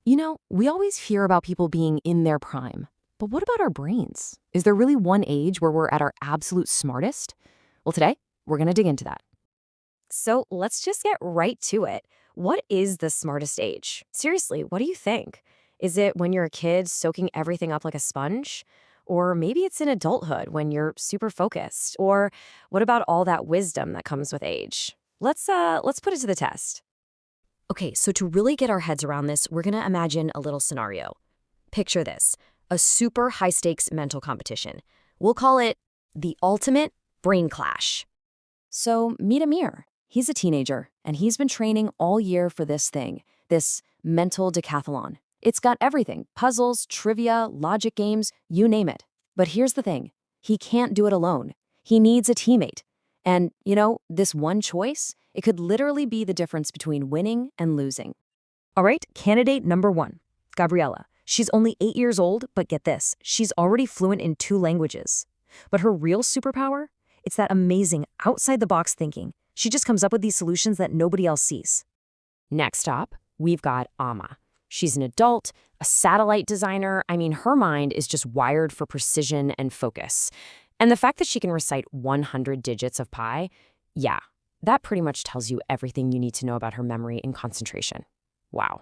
We always hear about people being in their prime. But what about our brains? Is there really one age where we're at our absolute smartest? Well, today, we're going to dig into that. So let's just get right to it. What is the smartest age? Seriously, what do you think? Is it when you're a kid soaking everything up like a sponge? Or maybe it's in adulthood when you're super focused? Or what about all that wisdom that comes with age? Let's put it to the test. Okay, so to really get our heads around this, we're going to imagine a little scenario. Picture this, a super high-stakes mental competition. We'll call it the ultimate brain clash. So, meet Amir. He's a teenager, and he's been training all year for this mental decathlon. It's got everything: puzzles, trivia, logic games, you name it. But here's the thing. He can't do it alone. He needs a teammate. And, this one choice, it could literally be the difference between winning and losing. All right, candidate number one, Gabriella. She's only 8 years old, but get this, she's already fluent in 2 languages. But her real superpower? It's that amazing outside-the-box thinking. She just comes up with these solutions that nobody else sees. Next up, we've got Amma. She's an adult, a satellite designer. I mean, her mind is just wired for precision and focus. And the fact that she can recite 100 digits of pi, yeah, that pretty much tells you everything you need to know about her memory and concentration. Wow.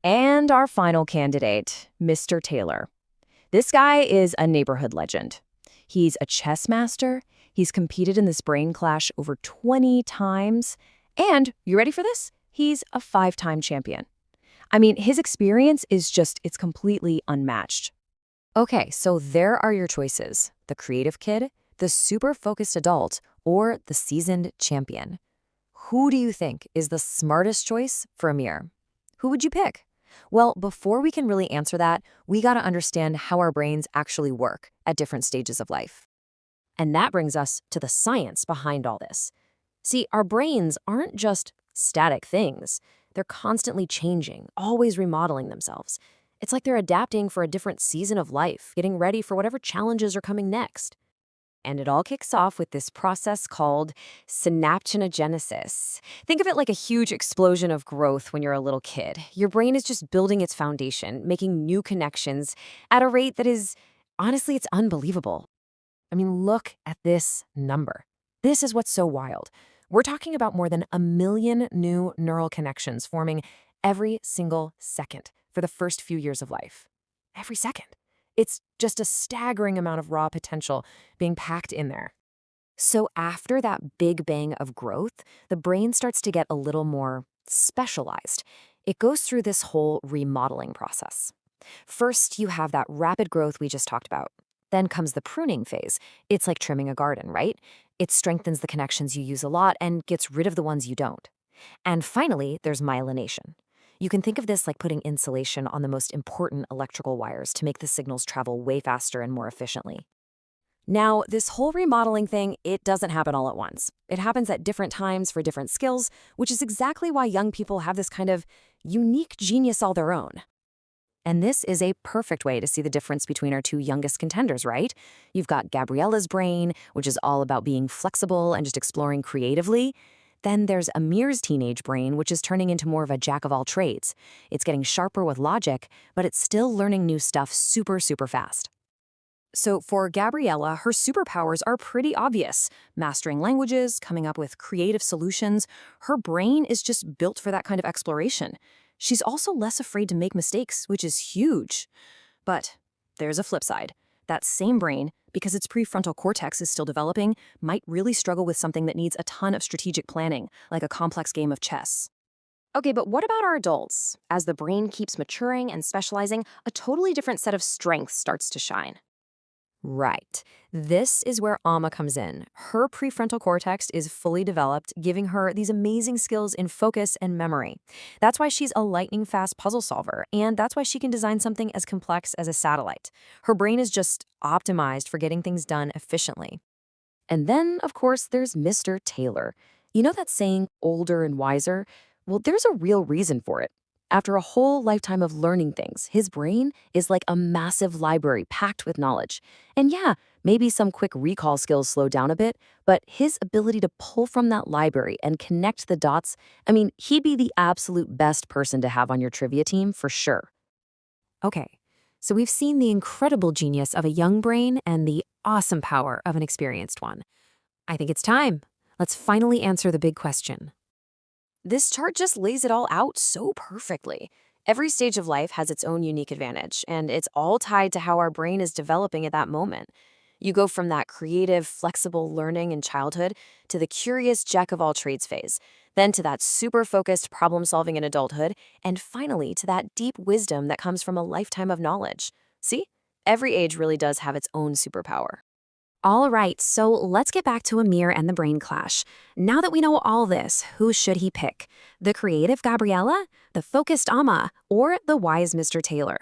And our final candidate, Mr. Taylor. This guy is a neighborhood legend. He's a chess master. He's competed in this brain clash over 20 times. And, you ready for this? He's a 5-time champion. I mean, his experience is it's completely unmatched. Okay, so there are your choices: the creative kid, the super focused adult, or the seasoned champion. Who do you think is the smartest choice for Amir? Who would you pick? Well, before we can really answer that, we gotta understand how our brains actually work at different stages of life. And that brings us to the science behind all this. See, our brains aren't just static things. They're constantly changing, always remodeling themselves. It's like they're adapting for a different season of life, getting ready for whatever challenges are coming next. And it all kicks off with this process called synaptogenesis. Think of it like a huge explosion of growth when you're a little kid. Your brain is just building its foundation, making new connections at a rate that is, honestly, it's unbelievable. I mean, look at this number. This is what's so wild. We're talking about more than 1 million new neural connections forming every single second for the first few years of life. Every second. It's just a staggering amount of raw potential being packed in there. So after that big bang of growth, the brain starts to get a little more specialized. It goes through this whole remodeling process. First, you have that rapid growth we just talked about. Then comes the pruning phase. It's like trimming a garden, right? It strengthens the connections you use a lot and gets rid of the ones you don't. And finally, there's myelination. You can think of this like putting insulation on the most important electrical wires to make the signals travel way faster and more efficiently. Now, this whole remodeling thing, it doesn't happen all at once. It happens at different times for different skills, which is exactly why young people have this kind of unique genius all their own. And this is a perfect way to see the difference between our 2 youngest contenders, right? You've got Gabriella's brain, which is all about being flexible and just exploring creatively. Then there's Amir's teenage brain, which is turning into more of a jack-of-all-trades. It's getting sharper with logic, but it's still learning new stuff super, super fast. So for Gabriella, her superpowers are pretty obvious. Mastering languages, coming up with creative solutions. Her brain is just built for that kind of exploration. She's also less afraid to make mistakes, which is huge. But there's a flip side. That same brain, because its prefrontal cortex is still developing, might really struggle with something that needs a ton of strategic planning, like a complex game of chess. Okay, but what about our adults? As the brain keeps maturing and specializing, a totally different set of strengths starts to shine. Right. This is where Amma comes in. Her prefrontal cortex is fully developed, giving her these amazing skills in focus and memory. That's why she's a lightning-fast puzzle solver, and that's why she can design something as complex as a satellite. Her brain is just optimized for getting things done efficiently. And then, of course, there's Mr. Taylor. You know that saying, older and wiser? Well, there's a real reason for it. After a whole lifetime of learning things, his brain is like a massive library packed with knowledge. And yeah, Maybe some quick recall skills slow down a bit, but his ability to pull from that library and connect the dots, I mean, he'd be the absolute best person to have on your trivia team for sure. Okay, so we've seen the incredible genius of a young brain and the awesome power of an experienced one. I think it's time. Let's finally answer the big question. This chart just lays it all out so perfectly. Every stage of life has its own unique advantage, and it's all tied to how our brain is developing at that moment. You go from that creative, flexible learning in childhood to the curious jack of all trades phase, then to that super focused problem solving in adulthood, and finally to that deep wisdom that comes from a lifetime of knowledge. See? Every age really does have its own superpower. All right, so let's get back to Amir and the brain clash. Now that we know all this, who should he pick? The creative Gabriella, the focused Amma, or the wise Mr. Taylor?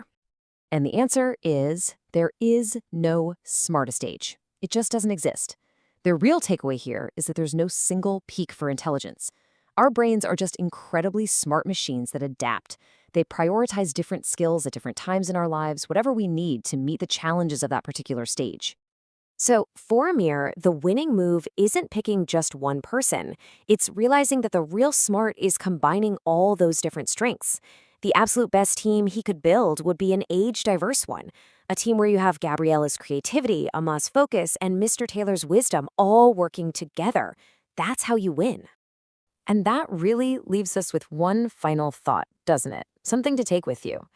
And the answer is there is no smartest age. It just doesn't exist. The real takeaway here is that there's no single peak for intelligence. Our brains are just incredibly smart machines that adapt. They prioritize different skills at different times in our lives, whatever we need to meet the challenges of that particular stage. So, for Amir, the winning move isn't picking just one person. It's realizing that the real smart is combining all those different strengths. The absolute best team he could build would be an age-diverse one, a team where you have Gabriella's creativity, Amma's focus, and Mr. Taylor's wisdom all working together. That's how you win. And that really leaves us with one final thought, doesn't it? Something to take with you.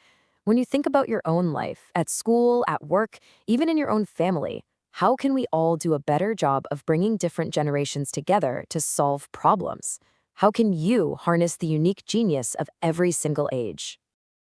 When you think about your own life, at school, at work, even in your own family, how can we all do a better job of bringing different generations together to solve problems? How can you harness the unique genius of every single age?